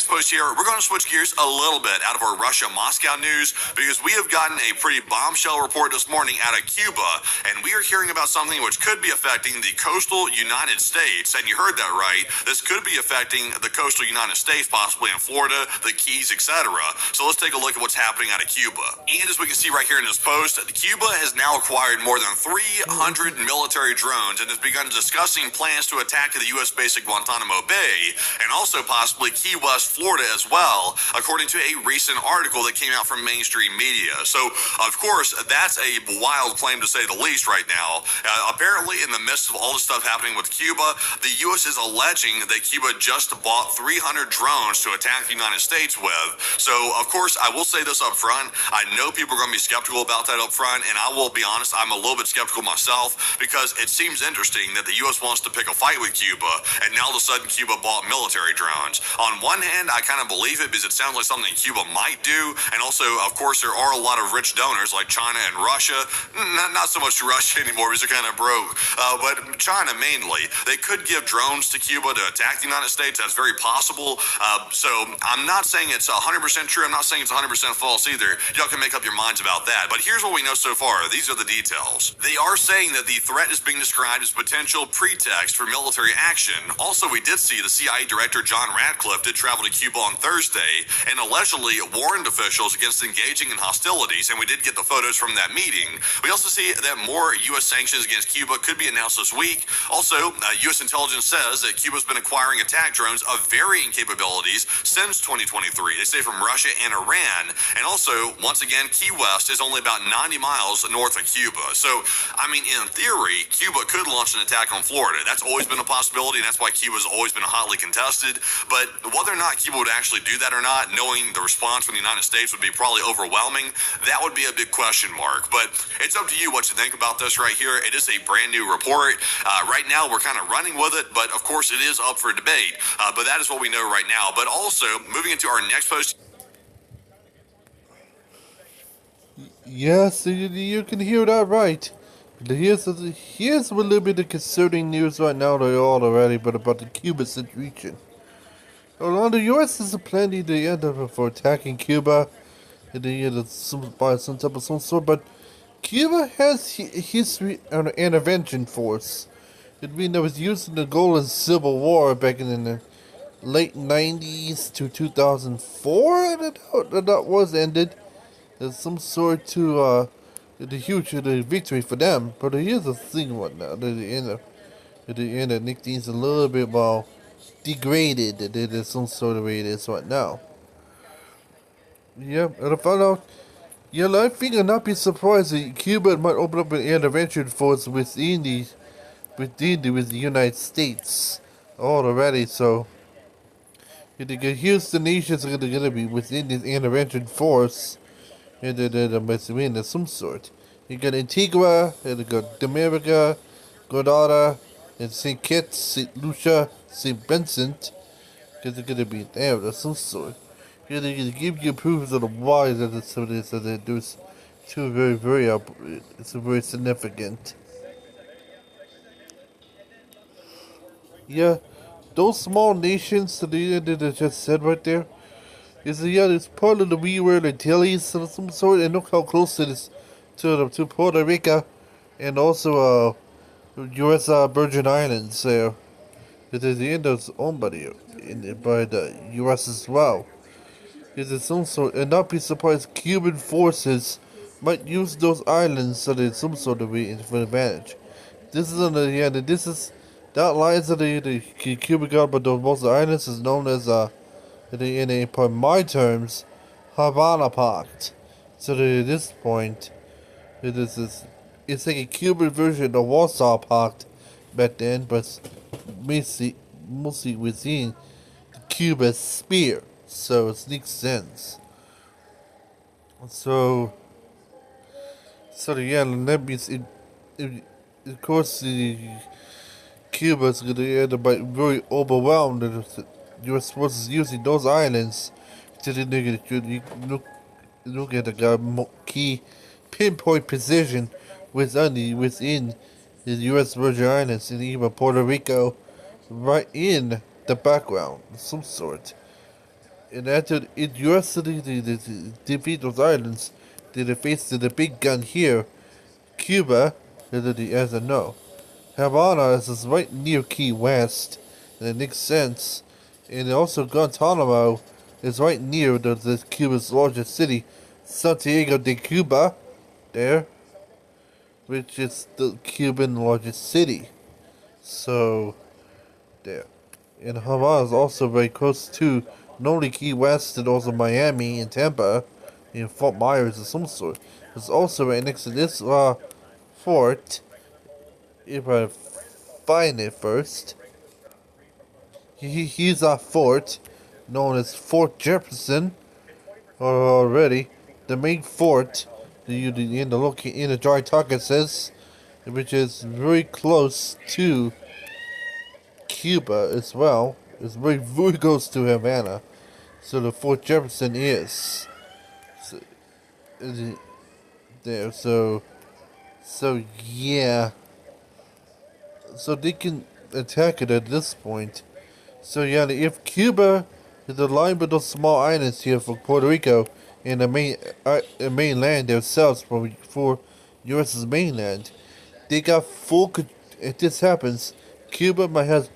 next post here, we're going to switch gears a little bit out of our Russia-Moscow news because we have gotten a pretty bombshell report this morning out of Cuba, and we are hearing about something which could be affecting the coastal United States. And you heard that right. This could be affecting the coastal United States, possibly in Florida, the Keys, etc. So let's take a look at what's happening out of Cuba. And as we can see right here in this post, Cuba has now acquired more than 300 military drones and has begun discussing plans to attack the U.S. base at Guantanamo Bay and also possibly Key West, Florida as well, according to a recent article that came out from mainstream media. So, of course, that's a wild claim to say the least right now. Apparently, in the midst of all the stuff happening with Cuba, the U.S. is alleging that Cuba just bought 300 drones to attack the United States with. So, of course, I will say this up front. I know people are going to be skeptical about that up front, and I will be honest, I'm a little bit skeptical myself because it seems interesting that the U.S. wants to pick a fight with Cuba, and now all of a sudden Cuba bought military drones. On one hand, I kind of believe it because it sounds like something Cuba might do, and also, of course, there are a lot of rich donors like China and Russia. Not so much Russia anymore because they're kind of broke, but China mainly. They could give drones to Cuba to attack the United States. That's very possible. So I'm not saying it's 100% true. I'm not saying it's 100% false either. Y'all can make up your minds about that. But here's what we know so far. These are the details. They are saying that the threat is being described as potential pretext for military action. Also, we did see the CIA Director John Ratcliffe did travel to Cuba on Thursday and allegedly warned officials against engaging in hostilities, and we did get the photos from that meeting. We also see that more U.S. sanctions against Cuba could be announced this week. Also, U.S. intelligence says that Cuba's been acquiring attack drones of varying capabilities since 2023. They say from Russia and Iran. And also, once again, Key West is only about 90 miles north of Cuba. So, I mean, in theory, Cuba could launch an attack on Florida. That's always been a possibility, and that's why Cuba's always been hotly contested. But whether or not Cuba would actually do that or not, knowing the response from the United States would be probably overwhelming, that would be a big question mark. But it's up to you what you think about this right here. It is a brand new report. Right now, we're kind of running with it, but of course, it is up for debate. But that is what we know right now. But also, moving into our next post. Yes, you can hear that right. Here's a little bit of concerning news right now already, but about the Cuba situation. Well, the U.S. is planning to end up for attacking Cuba by some type of some sort, but Cuba has history on an intervention force. It was used in the Golden Civil War back in the late 90s to 2004. That was ended. There's some sort to the huge victory for them. But here's the thing right now. The end of nicknames a little bit more degraded. There's some sort of way it is right now. Yeah, and I found out. Yeah, I think I'll not be surprised that Cuba might open up an intervention force within the United States already. So here's the nations are gonna be within this intervention force, and then some sort. You got Antigua, and you got Dominica, Grenada, and St. Kitts, St. Lucia, St. Vincent. Because they're gonna be there of some sort. They're gonna give you proofs of the why that there's two it's very significant. Yeah, those small nations that they just said right there, it's part of the Leeward Antilles of some sort, and look how close it is to Puerto Rico, and also U.S. Virgin Islands there. It is the end of owned by the U.S. as well. Is it some sort, and not be surprised Cuban forces might use those islands so there's some sort of advantage. This is that lines of the Cuban government, but most of the islands is known as by my terms, Havana Pact. So at this point, it's like a Cuban version of Warsaw Pact back then, but mostly within the Cuban sphere. So it makes sense. So yeah, that means of course Cuba's gonna end up very overwhelmed, and the U.S. forces using those islands to look at a key pinpoint position within the U.S. Virgin Islands and even Puerto Rico, right in the background of some sort. And after it US city to defeat those islands, did they face the big gun here, Cuba, as a no. Havana is right near Key West, and it makes sense. And also Guantanamo is right near the Cuba's largest city, Santiago de Cuba, there, which is the Cuban largest city. So, there. And Havana is also very close to not only Key West and also Miami and Tampa and Fort Myers of some sort. It's also right next to this fort, if I find it first. He's a fort known as Fort Jefferson already. The main fort in the dry target says, which is very close to Cuba as well. It's very close to Havana. So the Fort Jefferson is so, there. So yeah. So they can attack it at this point. So yeah, if Cuba is aligned with those small islands here for Puerto Rico and the mainland themselves for U.S.'s mainland, they got if this happens, Cuba might have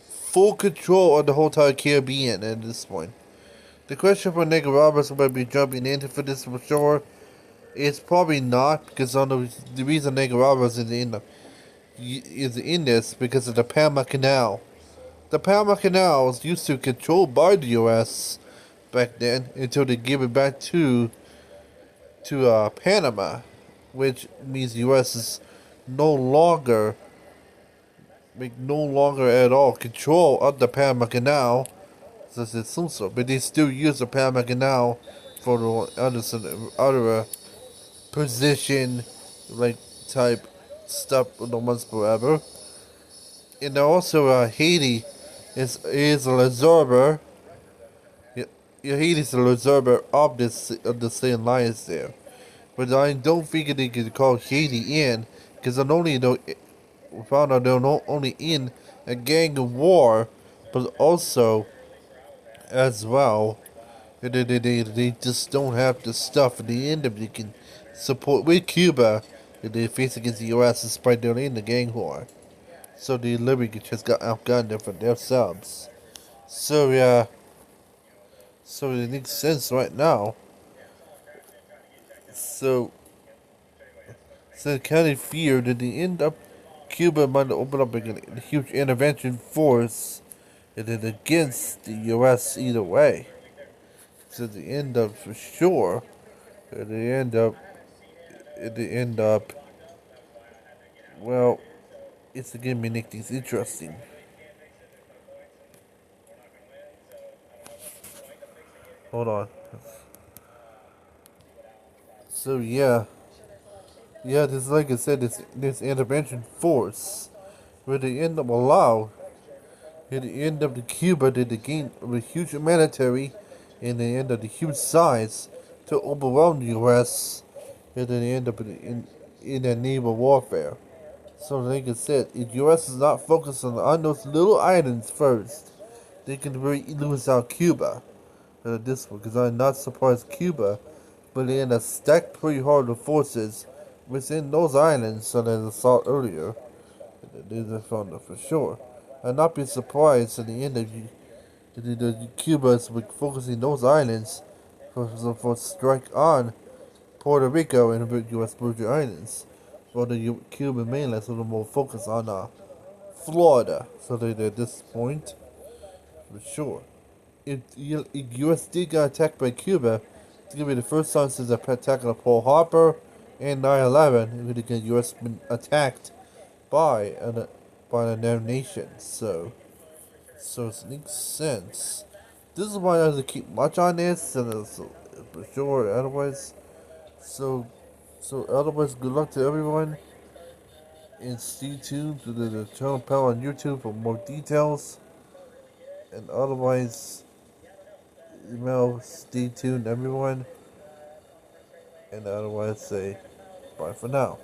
full control of the whole entire Caribbean at this point. The question for Nicaragua's might be jumping into for this for sure. It's probably not because on the reason Nicaragua's is in this because of the Panama Canal. The Panama Canal was used to controlled by the U.S. back then until they gave it back to Panama, which means the U.S. is no longer at all control of the Panama Canal. But they still use the Panama Canal for the other position like type stuff the ones forever. And also Haiti is a absorber. Haiti is a absorber of the same lines there. But I don't think they can call Haiti in because not only we found out they're not only in a gang of war, but also as well they just don't have the stuff at the end of they can support with Cuba that they face against the U.S. despite they're in the gang war. So they literally just got outgunned for themselves. So yeah, so it makes sense right now. So kind of fear that they end up Cuba might open up a huge intervention force and then against the U.S. either way. So they end up for sure. They end up. They end up. Well, it's again make things interesting. Hold on. So yeah. This like I said, this intervention force where they end up allow. At the end of the Cuba did the gain of a huge military and the end of the huge size to overwhelm the U.S. and then end up in a naval warfare. So like I said, if the U.S. is not focused on those little islands first, they can really lose out Cuba. This one, because I'm not surprised Cuba, but they end up stacked pretty hard with forces within those islands so that I saw earlier. They found it for sure. I'd not be surprised at the end of the Cubans were focusing those islands for strike on Puerto Rico and the U.S. Virgin Islands, while the Cuban mainland so they're more focused on Florida. So they at this point, for sure. If U.S. did get attacked by Cuba, it's gonna be the first time since the attack on Pearl Harbor and 9/11 the U.S. been attacked by another nation. So it makes sense. This is why I have to keep much on this, and for sure. So otherwise, good luck to everyone, and stay tuned to the channel pal on YouTube for more details. And otherwise, stay tuned, everyone. And otherwise, say bye for now.